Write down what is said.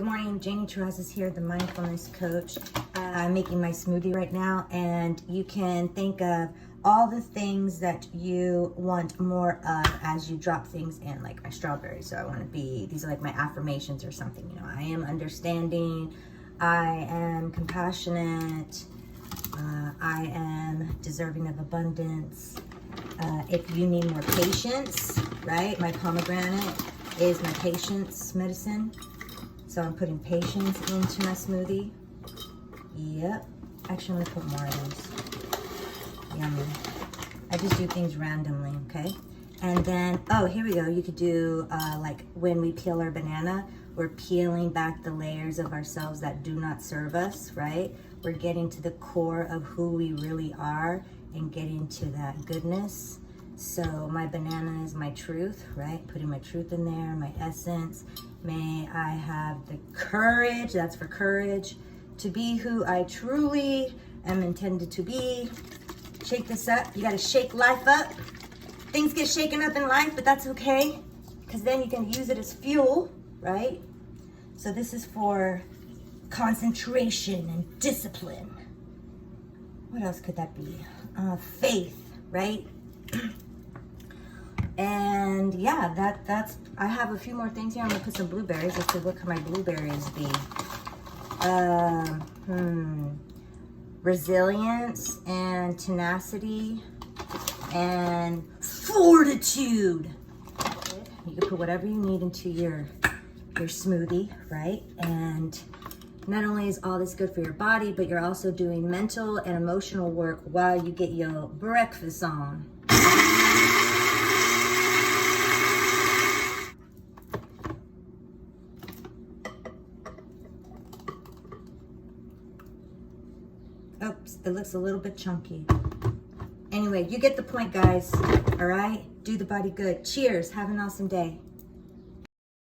Good morning, Janie is here, the Mindfulness Coach. I'm making my smoothie right now, and you can think of all the things that you want more of as you drop things in, like my strawberries. So I want to be, these are like my affirmations or something, you know, I am understanding, I am compassionate, I am deserving of abundance. If you need more patience, right? My pomegranate is my patience medicine. So I'm putting patience into my smoothie. Yep. Actually, I'm gonna put more of these. Yummy. I just do things randomly, okay? And then, oh, here we go. You could do, like when we peel our banana, we're peeling back the layers of ourselves that do not serve us, right? We're getting to the core of who we really are and getting to that goodness. So my banana is my truth, right? Putting my truth in there, my essence. May I have the courage, that's for courage, to be who I truly am intended to be. Shake this up. You gotta shake life up. Things get shaken up in life, but that's okay, because then you can use it as fuel, right? So this is for concentration and discipline. What else could that be? Faith, right? And yeah, that's, I have a few more things here. I'm gonna put some blueberries. Let's see, what can my blueberries be? Resilience and tenacity and fortitude. You can put whatever you need into your smoothie, right? And not only is all this good for your body, but you're also doing mental and emotional work while you get your breakfast on. Oops, it looks a little bit chunky. Anyway, you get the point, guys. All right? Do the body good. Cheers. Have an awesome day.